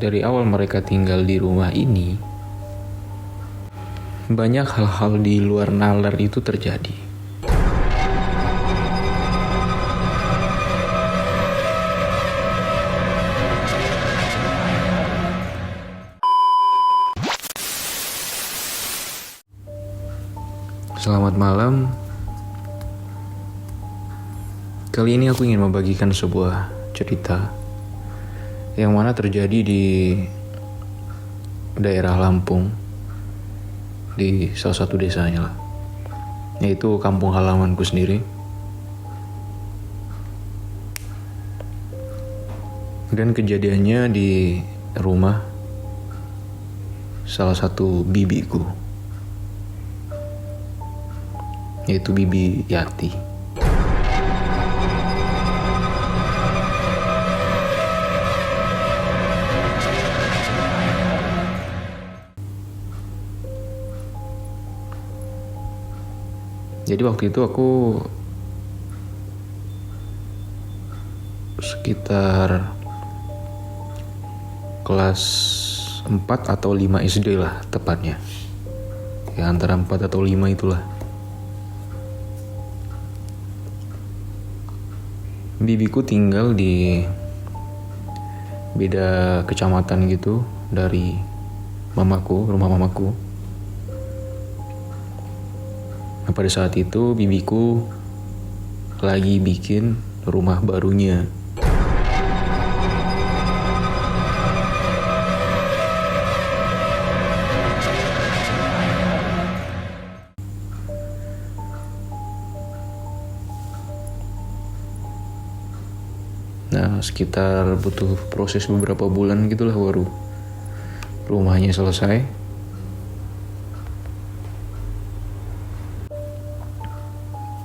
dari awal mereka tinggal di rumah ini, banyak hal-hal di luar nalar itu terjadi. Selamat malam. Kali ini aku ingin membagikan sebuah cerita yang mana terjadi di daerah Lampung, di salah satu desanya lah, yaitu kampung halamanku sendiri. Dan kejadiannya di rumah salah satu bibiku, yaitu Bibi Yati. Jadi waktu itu aku sekitar kelas 4 atau 5 SD lah tepatnya. Ya antara 4 atau 5 itulah. Bibiku tinggal di beda kecamatan gitu dari mamaku, rumah mamaku. Nah, pada saat itu bibiku lagi bikin rumah barunya. Nah, sekitar butuh proses beberapa bulan gitulah baru rumahnya selesai.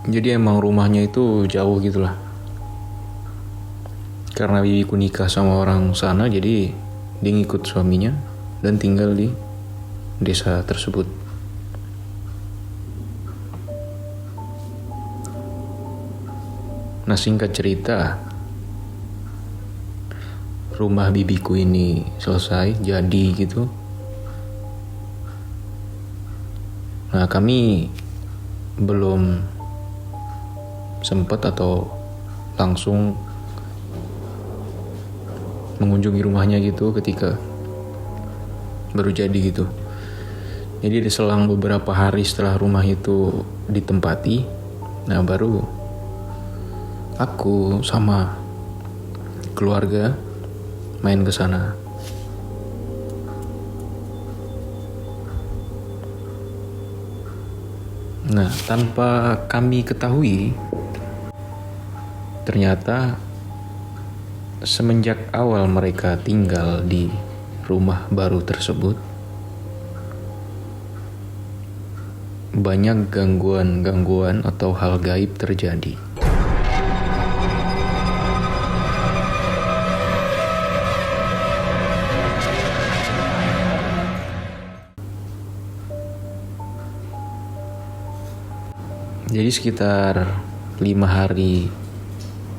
Jadi emang rumahnya itu jauh gitulah. Karena bibiku nikah sama orang sana, jadi dia ngikut suaminya dan tinggal di desa tersebut. Nah, singkat cerita, rumah bibiku ini selesai, jadi gitu. Nah, kami belum sempat atau langsung mengunjungi rumahnya gitu ketika baru jadi gitu. Jadi diselang beberapa hari setelah rumah itu ditempati, nah baru aku sama keluarga main ke sana. Nah, tanpa kami ketahui, ternyata semenjak awal mereka tinggal di rumah baru tersebut, banyak gangguan-gangguan atau hal gaib terjadi. Jadi sekitar 5 hari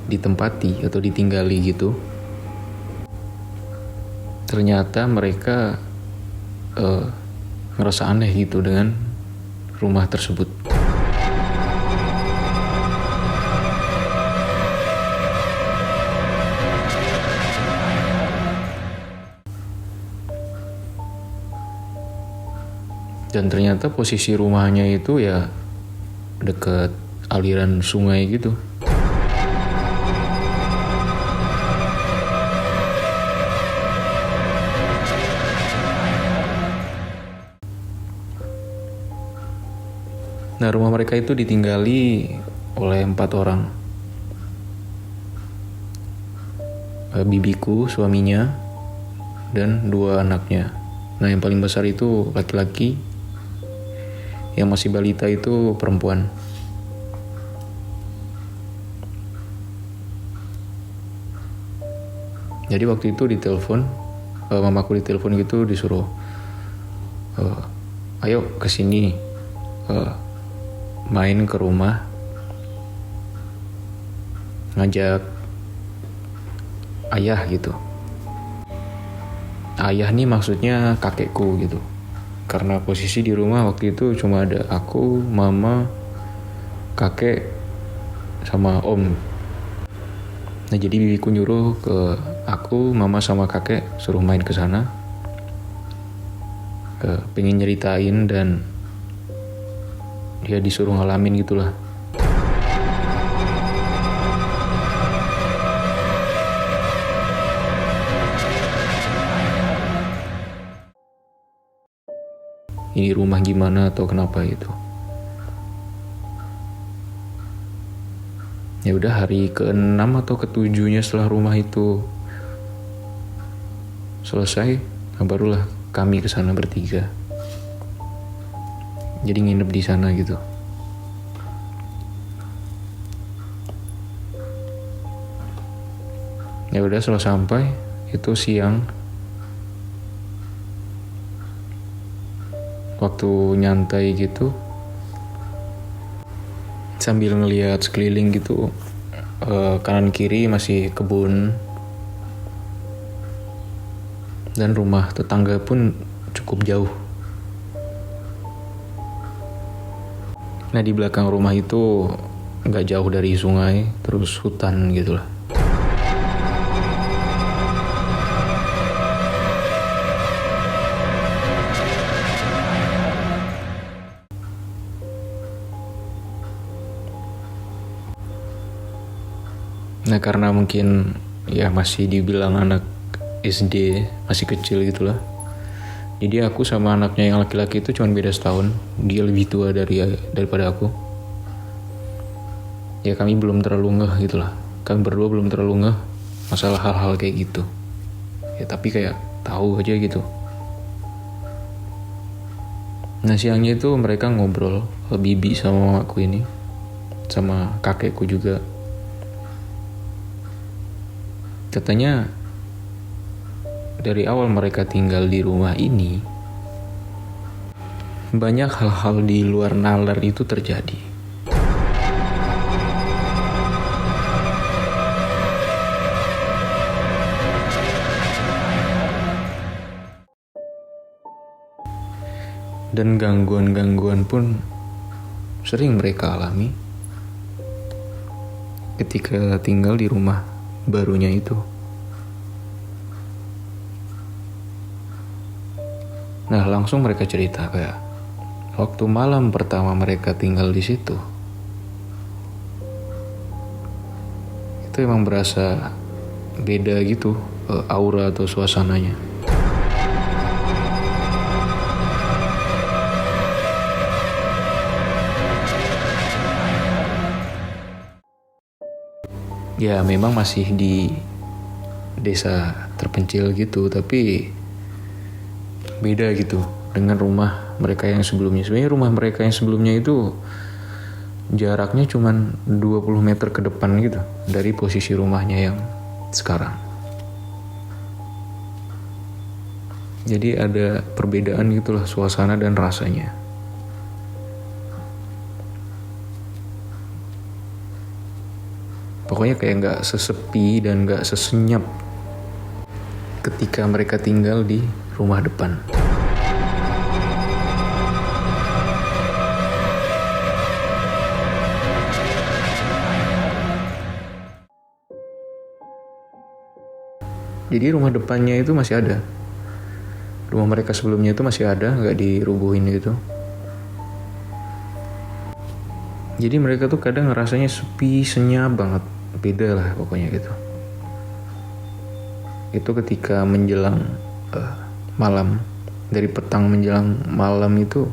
ditempati atau ditinggali gitu, ternyata mereka ngerasa aneh gitu dengan rumah tersebut. Dan ternyata posisi rumahnya itu ya dekat aliran sungai gitu. Nah, rumah mereka itu ditinggali oleh 4 orang. Bibiku, suaminya, dan 2 anaknya. Nah, yang paling besar itu laki-laki, yang masih balita itu perempuan. Jadi waktu itu ditelepon, mamaku ditelepon gitu, disuruh ayo kesini, main ke rumah, ngajak ayah gitu. ayah nih maksudnya kakekku gitu. Karena posisi di rumah waktu itu cuma ada aku, mama, kakek, sama om. Nah jadi bibiku nyuruh ke aku, mama sama kakek suruh main ke sana. Pengen nyeritain dan dia disuruh ngalamin gitulah. Ini rumah gimana atau kenapa gitu. Ya udah hari ke-6 atau ke-7-nya setelah rumah itu selesai, barulah kami ke sana bertiga. Jadi nginep di sana gitu. Ya udah setelah sampai itu siang. Waktu nyantai gitu sambil ngelihat sekeliling gitu, kanan kiri masih kebun dan rumah tetangga pun cukup jauh. Nah di belakang rumah itu nggak jauh dari sungai, terus hutan gitulah. Nah karena mungkin ya masih dibilang anak SD, masih kecil gitulah. Jadi aku sama anaknya yang laki-laki itu cuma beda setahun. Dia lebih tua daripada aku. Ya kami belum terlalu ngeh gitulah. Kami berdua belum terlalu ngeh masalah hal-hal kayak gitu. Ya tapi kayak tahu aja gitu. Nah siangnya itu mereka ngobrol, bibi sama mamaku ini, sama kakekku juga. Katanya dari awal mereka tinggal di rumah ini, banyak hal-hal di luar nalar itu terjadi. Dan gangguan-gangguan pun sering mereka alami ketika tinggal di rumah barunya itu. Nah langsung mereka cerita kayak waktu malam pertama mereka tinggal di situ, itu emang berasa beda gitu, aura atau suasananya. Ya memang masih di desa terpencil gitu, tapi beda gitu dengan rumah mereka yang sebelumnya. Sebenarnya rumah mereka yang sebelumnya itu jaraknya cuman 20 meter ke depan gitu dari posisi rumahnya yang sekarang. Jadi ada perbedaan gitulah suasana dan rasanya. Pokoknya kayak gak sesepi dan gak sesenyap ketika mereka tinggal di rumah depan. Jadi rumah depannya itu masih ada. Rumah mereka sebelumnya itu masih ada, gak dirubuhin gitu. Jadi mereka tuh kadang ngerasanya sepi, senyap banget. Beda lah pokoknya gitu. Itu ketika menjelang malam, dari petang menjelang malam itu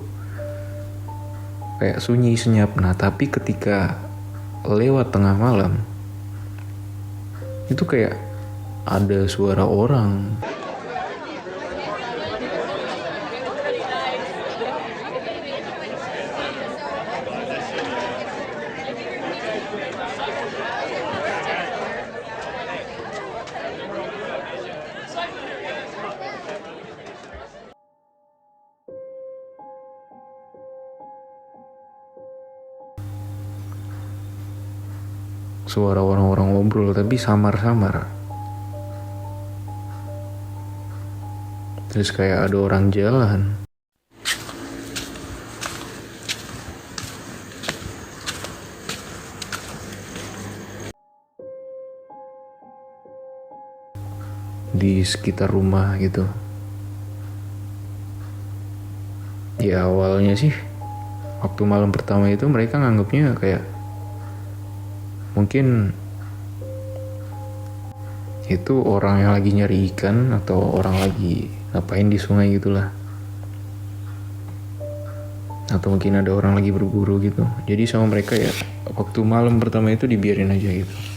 kayak sunyi senyap. Nah tapi ketika lewat tengah malam itu kayak ada suara orang. Suara orang-orang ngobrol tapi samar-samar. Terus kayak ada orang jalan. Di sekitar rumah gitu. Ya awalnya sih waktu malam pertama itu mereka nganggapnya kayak mungkin itu orang yang lagi nyari ikan atau orang lagi ngapain di sungai gitulah, atau mungkin ada orang lagi berburu gitu. Jadi sama mereka ya waktu malam pertama itu dibiarin aja gitu.